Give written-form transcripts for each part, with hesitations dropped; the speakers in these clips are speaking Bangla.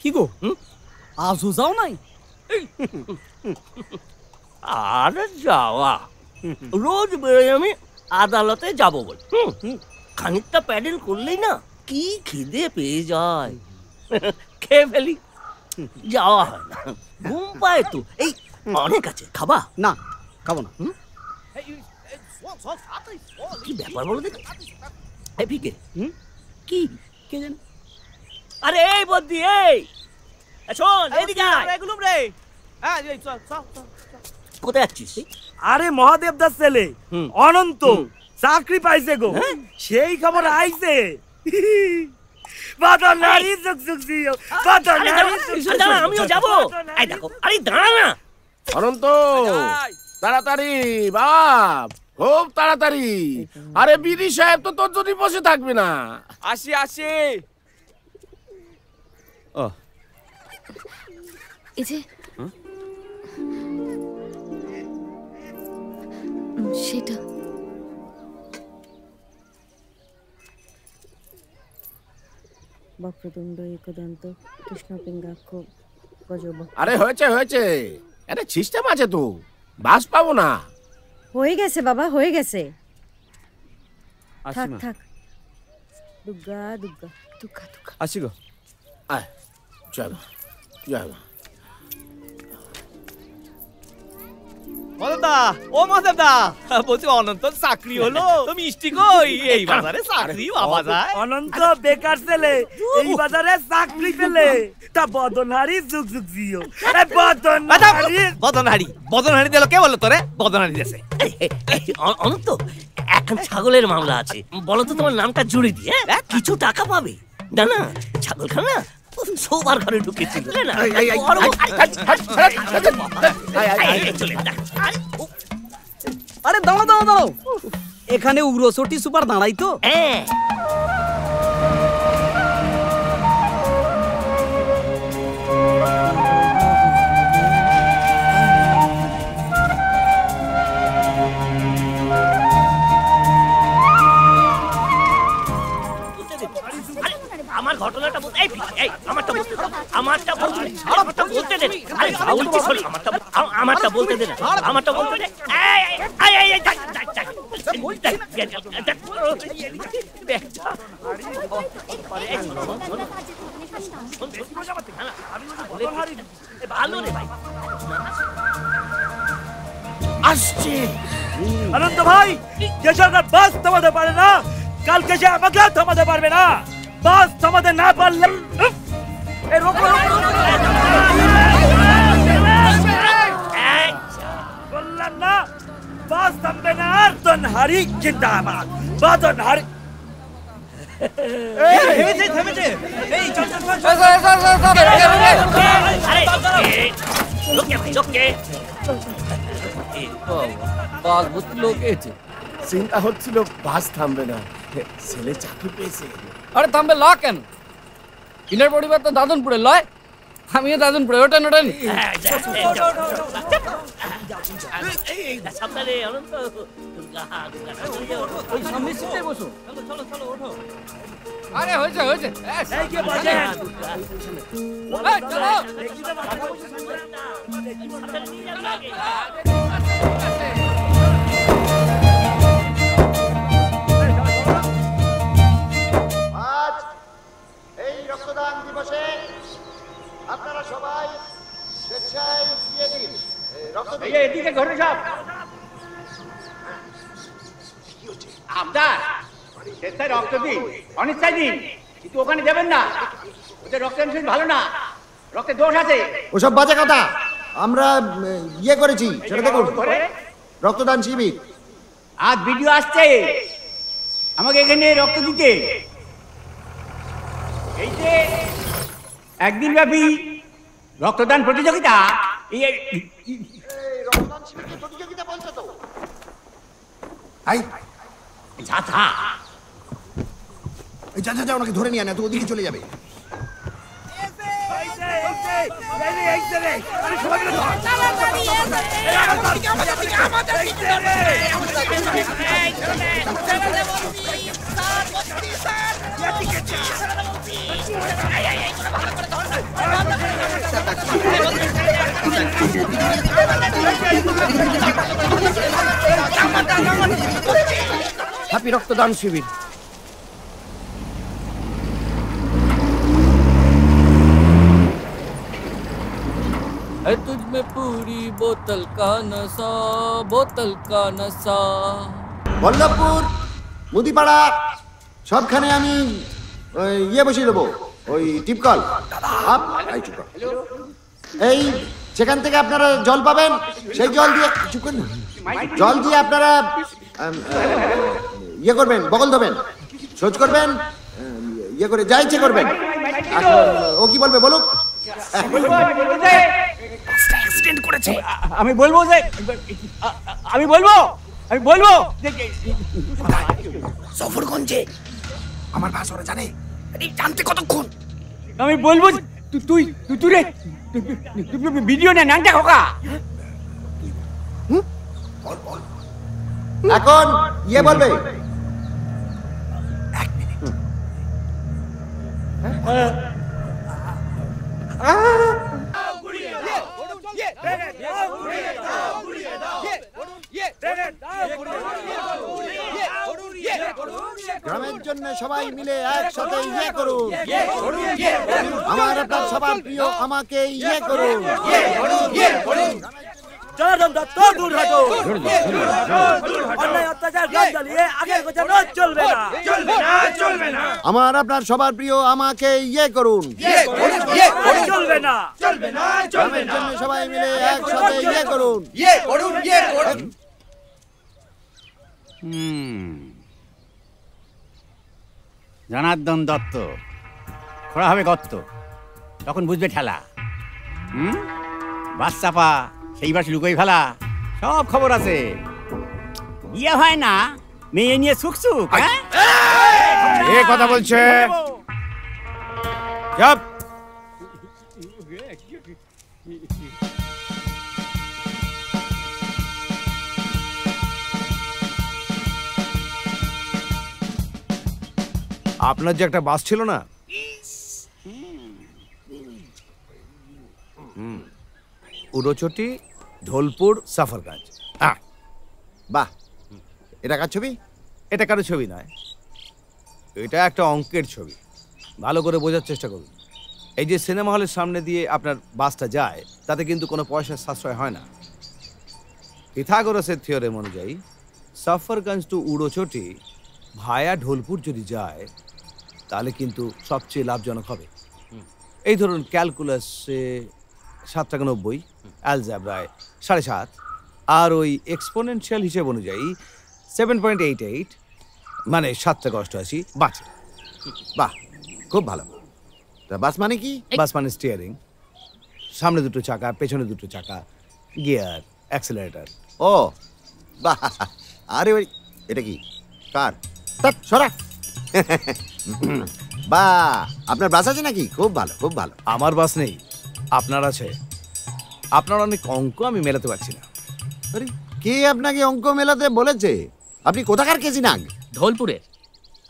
কি গো আজও যাও নাই? আরে যাওয়া, রোজ বেরোই আমি আদালতে যাবো বল। খানিকটা প্যাডেল করলেই না কি খিদে পেয়ে যায়, খেয়ে ফেলি, যাওয়া হয় না। ঘুম পায় তো। এই অনেক আছে, খাবা? না, খাবো না। কি ব্যাপার বলো দেখি। এই ফিকে কি কে জানে? আরে এই বদ্দি, এই শোন এদিকে আয়। কোথায় যাচ্ছিস? আরে মহাদেব দাস ছেলে অনন্ত চাকরি পাইছে গো, সেই খবর আইছে। আমিও যাবো। এই দেখো, আরে দাঁড়া না অনন্ত, তাড়াতাড়ি বাপ, খুব তাড়াতাড়ি। আরে বিডি সাহেব তো তোর জন্য বসে থাকবে না। আসি আসি। এই যে সেটা বক্রতুণ্ড একদন্ত কৃষ্ণপিঙ্গাক্ষ গজব। আরে হয়েছে হয়েছে, আরে সিস্টেম আছে তো, বাস পাবো না। হয়ে গেছে বাবা, হয়ে গেছে। থাক থাক, দুর্গা দুর্গা দুর্গা দুর্গা। আসি গো। আয় চলো চলো। মহাদেবদা, ও মহাদেবদা, বলছি অনন্ত চাকরি হলো, মিষ্টি কই? এই বাজারে চাকরি পাওয়া যায়? অনন্ত বেকার ছেলে এই বাজারে চাকরি পেলে তা বদনহারি যুগ যুগ জিও। বদনহারি বদনহারি দিল কে বললো তোরে? বদনহারি দেশে অনন্ত, এখন ছাগলের মামলা আছে, বলো তো তোমার নামটা জুড়ে দিয়ে কিছু টাকা পাবে। না না, ছাগল খানা সবার ঘরে ঢুকেছিল। আরে দাঁড়াও দাঁড়াও দাঁড়াও, এখানে উগ্রচটি সুপার দাঁড়াই তো। আমার ঘটনাটা বলতে, এই আমারটা বলতে দাও, আমারটা বলতে দে, বলতে দে। আরে বলছি শোন, আমারটা বলতে দে না, আমারটা বলতে দে। ভালো রে ভাই, আসছে অনন্ত ভাই। যে সরকার বাস থামাতে পারে না, কালকে সে আমাকে থামাতে পারবে না। বাস থামাতে না পারলে বললাম না, বাস থামবে না। আর তনহারি জিন্দাবাদ, বাদনহারি। চিন্তা হচ্ছিল বাস থামবে না, ছেলে চাকরি পেয়েছে। আরে থামবে ল কেন? ইনার পরিবার তো দাদনপুরে লয়, আমিও দাদনপুরে। ওঠেন ওঠেন। সামনে অনন্ত, ওই সামনে সিটে বসো। চলো চলো ওঠো। আরে হয়েছে হয়েছে। আজ এই রক্তদান দিবসে আপনারা সবাই স্বেচ্ছায় দিয়ে দিন রক্ত। এদিকে ঘরে সব আবদার স্বেচ্ছায় রক্ত দিন, অনিচ্ছায় দিন, কিন্তু ওখানে দেবেন না। ওদের রক্তের শরীর ভালো না, রক্তের দোষ আছে। ওসব বাজে কথা, আমরা ইয়ে করেছি সেটা দেখুন, রক্তদান শিবির। আজ ভিডিও আসছে আমাকে এখানে রক্ত দিতে। এই যে একদিন ব্যাপী রক্তদান প্রতিযোগিতা, রক্তদান শিবিরের প্রতিযোগিতা বলছো তো? যা যা যা, ওনাকে ধরে নিয়ে আনে, তো ওদিকে চলে যাবে। হ্যাপি রক্তদান শিবির। है तुझ में पूरी बोतल का नशा, बोतल का नशा। বল্লভপুর মুদিপাড়া সবখানে আমি বসিয়ে দেবো, ওই টিপকল। এই সেখান থেকে আপনারা জল পাবেন, সেই জল দিয়ে জল দিয়ে আপনারা করবেন, বগল দেবেন, সোজ করবেন, করে যা ইচ্ছে করবেন। ও কি বলবে বলুক। আমি বলবো যে আমি বলবো যে সফরগঞ্জে আমার ভাষা জানে, জানতে কতক্ষণ? আমি বলবো তুই রে ভিডিও নে নাংটা খোকা। এখন বলবে। গ্রামের জন্য সবাই মিলে একসাথে করুন। আমার আপনার সবার প্রিয় আমাকে করুন। জনার্দন দত্ত দূর হটো। অন্যায় অত্যাচার গ্রাম জ্বালিয়ে আগের কথা চলবে না, চলবে না, চলবে না। আমার আপনার সবার প্রিয় আমাকে করুন। চলবে না, চলবে না, চলবে গ্রামের জন্য সবাই মিলে একসাথে করুন। জনার্দন দত্ত খোঁড়া হবে গর্ত, তখন বুঝবে ঠেলা। বাস চাপা, সেই বাস লুকোই ফেলা, সব খবর আছে। ইয়ে হয় না, মেয়ে নিয়ে সুখ সুখ। এ কথা বলছে চুপ। আপনার যে একটা বাস ছিল না, উড়োচটি, ঢোলপুর, সাফরগঞ্জ। বাহ, এটা কার ছবি? এটা কারো ছবি নয়, এটা একটা অঙ্কের ছবি। ভালো করে বোঝার চেষ্টা করুন। এই যে সিনেমা হলের সামনে দিয়ে আপনার বাসটা যায়, তাতে কিন্তু কোনো পয়সার সাশ্রয় হয় না। পিথাগোরাসের থিওরেম অনুযায়ী সাফরগঞ্জ টু উড়োচটি ভায়া ঢোলপুর যদি যায়, তাহলে কিন্তু সবচেয়ে লাভজনক হবে। এই ধরুন ক্যালকুলাসে 7 টাকা 90, অ্যালজাব্রায় 7.5, আর ওই এক্সপোনেনশিয়াল হিসেব অনুযায়ী 7.88, মানে 7 টাকা 88 বাঁচে। বাহ, খুব ভালো। তা বাস মানে কি? বাস মানে স্টিয়ারিং, সামনে দুটো চাকা, পেছনে দুটো চাকা, গিয়ার, অ্যাক্সেলারেটর। ও বাহ, আরে ওই এটা কি কার? সরা। বাহ, আপনার বাস আছে নাকি? খুব ভালো, খুব ভালো। আমার বাস নেই, আপনার আছে। আপনার অনেক অঙ্ক আমি মেলাতে পারছি না। আরে কে আপনাকে অঙ্ক মেলাতে বলেছে? আপনি কোথাকার কেজি নাগ? ঢোলপুরের।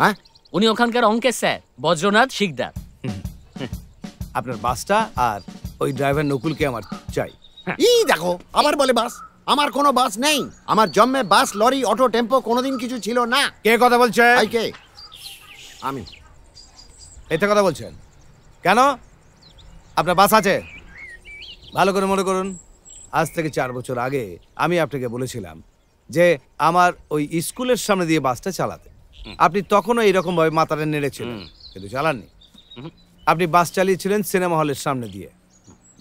হ্যাঁ, উনি ওখানকার অঙ্কের স্যার, বজ্রনাথ শিকদার। আপনার বাসটা আর ওই ড্রাইভার নকুলকে আমার চাই। দেখো আবার বলে বাস। আমার কোনো বাস নেই। আমার জন্মে বাস, লরি, অটো, টেম্পো কোনোদিন কিছু ছিল না। কে কথা বলছে? কে? আমি। এতে কথা বলছেন কেন? আপনার বাস আছে? ভালো করে মনে করুন, আজ থেকে 4 বছর আগে আমি আপনাকে বলেছিলাম যে আমার ওই স্কুলের সামনে দিয়ে বাসটা চালাতে। আপনি তখনও এইরকম ভাবে মাথাটা নেড়েছিলেন, কিন্তু চালাননি। আপনি বাস চালিয়েছিলেন সিনেমা হলের সামনে দিয়ে,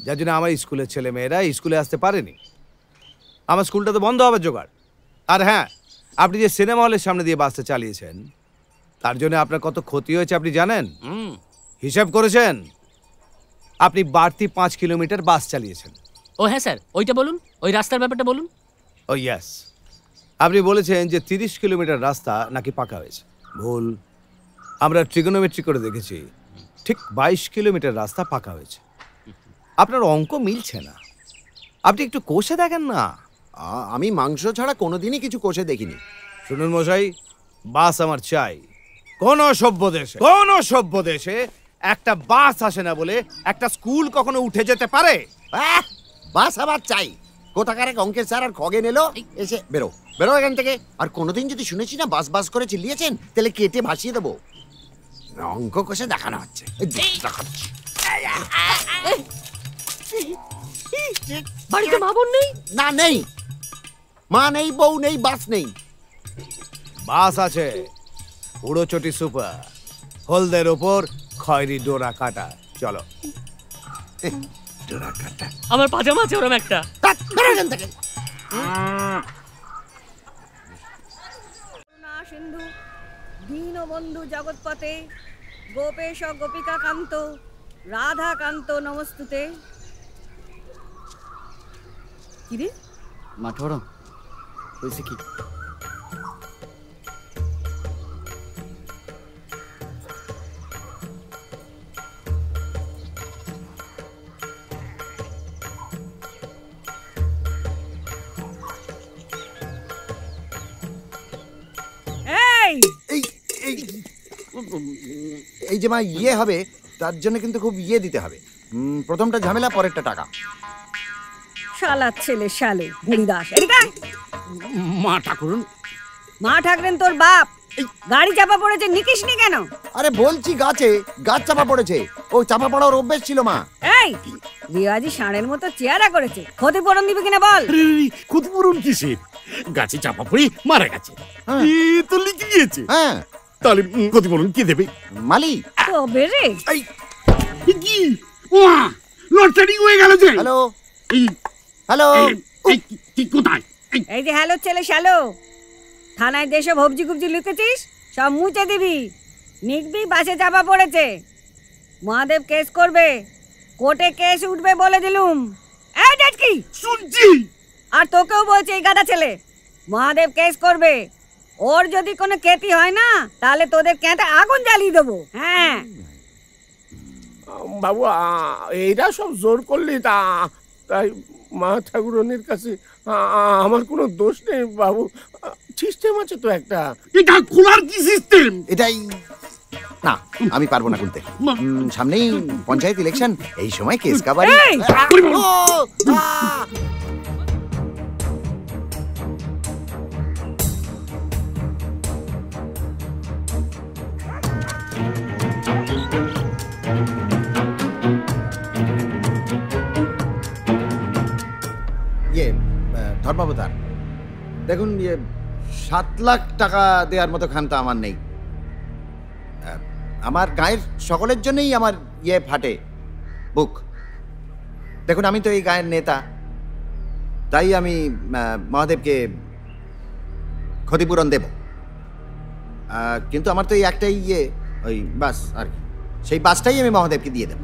যার জন্য আমার স্কুলের ছেলে মেয়েরা স্কুলে আসতে পারেনি। আমার স্কুলটা তো বন্ধ হবে জোগাড়। আর হ্যাঁ, আপনি যে সিনেমা হলের সামনে দিয়ে বাসটা চালিয়েছেন, তার জন্য আপনার কত ক্ষতি হয়েছে আপনি জানেন? হিসাব করেছেন? আপনি বাড়তি 5 কিলোমিটার বাস চালিয়েছেন। ও হ্যাঁ স্যার, ওইটা বলুন, ওই রাস্তার ব্যাপারটা বলুন। ও ইয়েস, আপনি বলেছেন যে 30 কিলোমিটার রাস্তা নাকি পাকা হয়েছে। ভুল। আমরা ট্রিগোনোমেট্রি করে দেখেছি, ঠিক 22 কিলোমিটার রাস্তা পাকা হয়েছে। আপনার অঙ্ক মিলছে না, আপনি একটু কষে দেখেন না। আমি মাংস ছাড়া কোনোদিনই কিছু কষে দেখিনি। শুনুন মশাই, বাস আমার চাই। কোন সভ্য দেশে একটা বাস আসে না বলে একটা স্কুল কখনো উঠে যেতে পারে? বাস আবার চাই? কোথাকার এক অঙ্কের স্যার আর খগেন এলো, এসে বেরো বেরো এখান থেকে। আর কোনোদিন যদি শুনেছি না বাস বাস করে চিল্লিয়েছেন, তাহলে কেটে ভাসিয়ে দেবো। অঙ্ক কষে দেখানো হচ্ছে, দেখাচ্ছি। বাড়িতে মা বোন নেই? না, নেই। মা নেই, বউ নেই, বাস নেই। বাস আছে, উড়োচটি সুপার, হলদের ওপর খয়েরি ডোরা কাটা। চলো। ডোরা কাটা? আমার পাজামা আছে ওরম একটা। বেরো এখান থেকে। সিন্ধু দীনবন্ধু জগৎপতে গোপেশ গোপিকা কান্ত রাধা কান্ত নমস্তুতে। কিরে মাঠে বড় হয়েছে কি? এই যে মা ইয়ে হবে, তার জন্য কিন্তু খুব ইয়ে দিতে হবে। প্রথমটা ঝামেলা, পরেরটা টাকা। শালার ছেলে শালু হরিদাস, এদিকে আয়। মা ঠাকুরন। মা ঠাকরেন তোর বাপ। গাড়ি চাপা পড়েছে, নিকিসনি কেন? আরে বলছি গাছে গাছ চাপা পড়েছে, ওই চাপা পড়ার অভ্যেস ছিল মা। এই রিয়াজি ষাঁড়ের মতো চেহারা করেছে, ক্ষতিপূরণ দিবি কিনা বল? ক্ষতিপূরণ কিসের? গাছে চাপা পড়ে মারা গেছে, তো লিখে গিয়েছে। হ্যাঁ, তাহলে ক্ষতিপূরণ কে দেবে? মালি। তবে রে কি লটারি হয়ে গেল যে। হ্যালো হ্যালো, কি কোথায়? এই যে হ্যালো ছেলে শ্যালো, থানায় যেসব হবজি কুবজি লিখেছিস সব মুছে দিবি। নিকবি বাসে চাপা পড়েছে, মহাদেব কেস করবে, কোর্টে কেস উঠবে বলে দিলুম। এই ডেটকি শুনছি। আর তোকেও বলছে এই গাদা ছেলে, মহাদেব কেস করবে। ওর যদি কোনো ক্ষতি হয় না, তাহলে তোদের কেঁটে আগুন জ্বালিয়ে দেবো। হ্যাঁ বাবু, এইটা সব জোর করলি, তাই মা ঠাকুরনের কাছে আমার কোনো দোষ নেই বাবু। সিস্টেম আছে তো একটা। এটা খোলার কি সিস্টেম? এটাই না, আমি পারবো না খুলতে। সামনেই পঞ্চায়েত ইলেকশন, এই সময় কেস কাবারি। ধর্মাবতার, দেখুন 7 লাখ টাকা দেওয়ার মতো খান্তা আমার নেই। আমার গায়ের সকলের জন্যই আমার ফাটে বুক। দেখুন আমি তো এই গায়ের নেতা, তাই আমি মহাদেবকে ক্ষতিপূরণ দেব। কিন্তু আমার তো এই একটাই ওই বাস আর কি, সেই বাসটাই আমি মহাদেবকে দিয়ে দেব।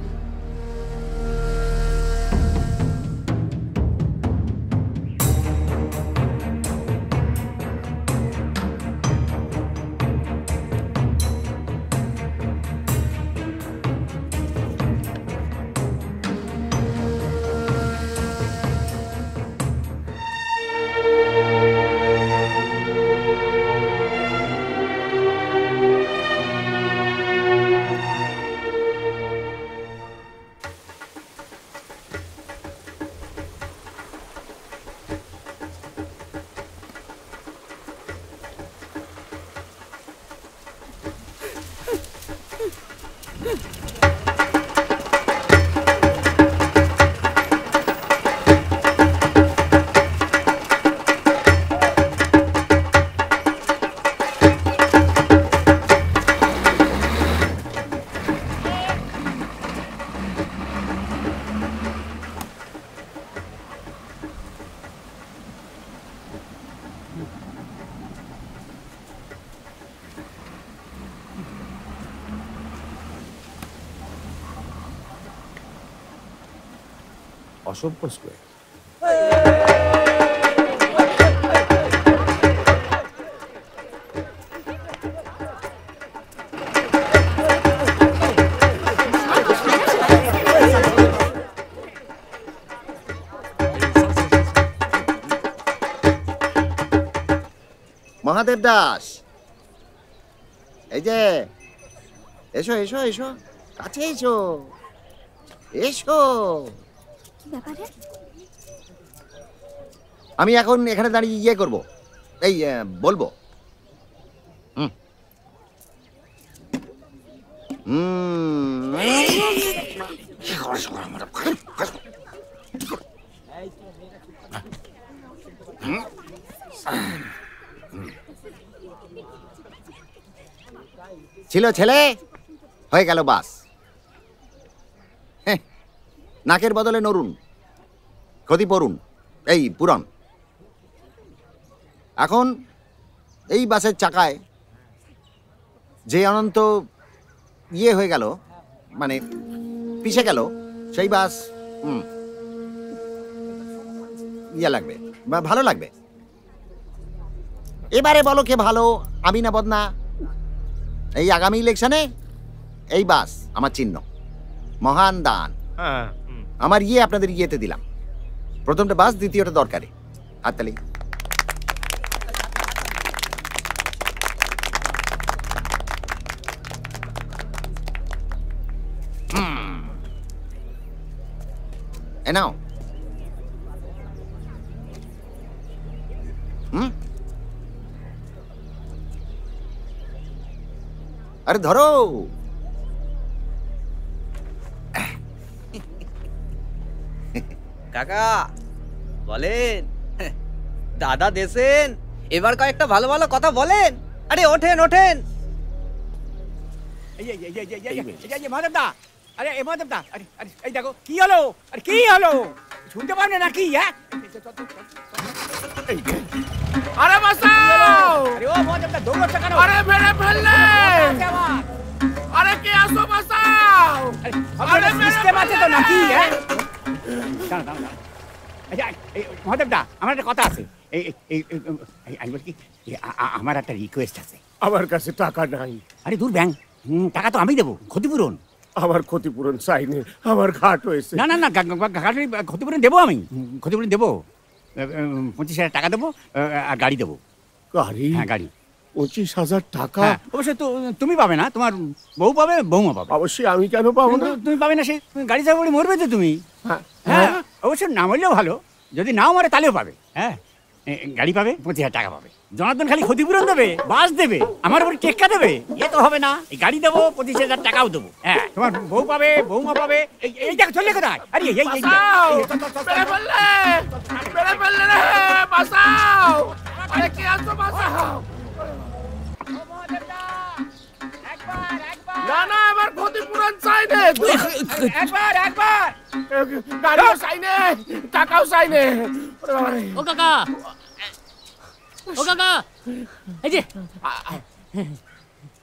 অসভ্য স্কোয়ার। মহাদেব দাস, এই যে এসো এসো এসো। কাছে এসো, এসো। কি ব্যাপার রে? আমি এখন এখানে দাঁড়িয়ে ইয়ে করব, এই বলবো। হুম ছিল ছেলে, হয়ে গেল বাস। নাকের বদলে নরুন, ক্ষতিপূরণ এই পুরন। এখন এই বাসের চাকায় যে অনন্ত ইয়ে হয়ে গেল, মানে পিছে গেল, সেই বাস ইয়ে লাগবে বা ভালো লাগবে। এবারে বলো কে ভালো, আমি না বদনা? এই আগামী ইলেকশনে এই বাস আমার চিহ্ন, মহান দান। আমার ইয়ে আপনাদের ইয়েতে দিলাম। প্রথমটা বাস, দ্বিতীয়টা দরকারি। হাততালি। এ নাও। আরে ধরো। কাকা বলেন, দাদা দেশেন, এবার কয়েকটা ভালো ভালো কথা বলেন। আরে ওঠেন ওঠেন। মহাদেবদা, আরে এ মহাদেবদা, আরে আরে এই দেখো কি হলো, আরে কি হলো, শুনতে পারবে না কি? হ্যাঁ আরে বাঁচাও! আরে ও মহাদেবদা দৌড়াচ্ছে কেন? আরে মেরে ফেললে! আরে কে আসো, বাঁচাও! আরে সিস্টেম আছে তো নাকি? হ্যাঁ মহাদেবদা, আমার একটা কথা আছে। আমি বলছি আমার একটা রিকোয়েস্ট আছে। আমার কাছে টাকা নাই। আরে দূর ব্যাং, টাকা তো আমি দেবো, ক্ষতিপূরণ। আমার ক্ষতিপূরণ চাইনি, আমার ঘাট হয়েছে। না না না, ক্ষতিপূরণ দেবো, আমি ক্ষতিপূরণ দেবো। 25,000 টাকা দেবো আর গাড়ি দেবো। গাড়ি? হ্যাঁ গাড়ি। 25,000 টাকা? অবশ্যই তো তুমি পাবে না, তোমার বউ পাবে, বৌমা পাবে। অবশ্যই আমি কেন পাবো না? তুমি পাবে না, সে গাড়ি চাপা পড়ে মরবে তো তুমি। হ্যাঁ অবশ্যই, না মরলেও ভালো, যদি নাও মরে তাহলেও পাবে। হ্যাঁ গাড়ি পাবে, 25,000 টাকা পাবে। জনার্দন খালি ক্ষতিপূরণ দেবে, বাস দেবে, আমার উপর টেক্কা দেবে, এ তো হবে না। এই গাড়ি দেবো, 25,000 টাকাও দেবো। হ্যাঁ তোমার বউ পাবে, বৌমা পাবে। এই টাকা চলে কোথায়? আরে এই বাঁচাও! আরে কে আসো, বাঁচাও! না না, আমার ক্ষতিপূরণ চাই নে। একবার একবার গাড়িও চাই নে, টাকাও চাই নে। ও কাকা, ও কাকা, এই যে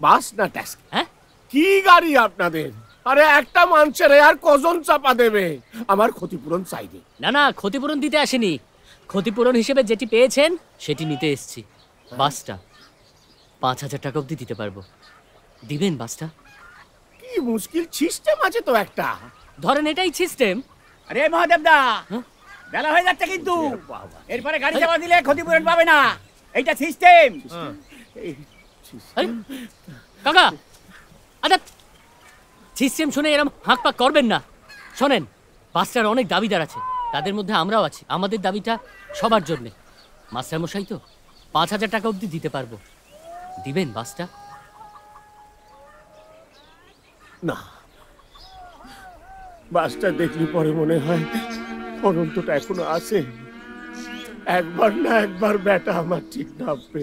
বাস না ট্যাক্সি? হ্যাঁ কি গাড়ি আপনাদের? আরে একটা মানুষের আর কজন চাপা দেবে? আমার ক্ষতিপূরণ চাই নে। না না, ক্ষতিপূরণ দিতে আসেনি, ক্ষতিপূরণ হিসেবে যেটি পেয়েছেন সেটি নিতে এসেছি। বাসটা 5,000 টাকা অবধি দিতে পারবো, দিবেন বাসটা? কি মুশকিল সিস্টেম আছে তো একটা। ধরেন এটাই সিস্টেম। আরে মহাদেবদা, বেলা হয়ে যাচ্ছে কিন্তু, এরপরে গাড়ি চাপা দিলে ক্ষতিপূরণ পাবে না, এইটা সিস্টেম। কাকা আচ্ছা, সিস্টেম শুনে এরকম হাঁক পাক করবেন না। শোনেন, বাসটার অনেক দাবিদার আছে, তাদের মধ্যে আমরাও আছি। আমাদের দাবিটা সবার জন্যে। মাস্টার মশাই তো 5,000 টাকা অবধি দিতে পারবো, দিবেন বাসটা? না, বাসটা দেখলি পরে মনে হয় অনন্তটা এখনো আছে। একবার না একবার বেটা আমার ঠিক নামবে,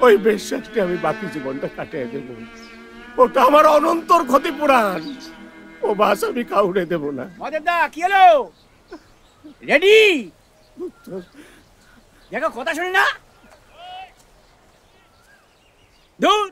ওই বিশ্বাসটি আমি বাকি জীবনটা কাটিয়ে দেব। ওটা আমার অনন্তর ক্ষতিপূরণ, ও বাস আমি কাউরে দেব না। মহাদেবদা কি হলো? রেডি? দেখো কথা শুনি না, দূর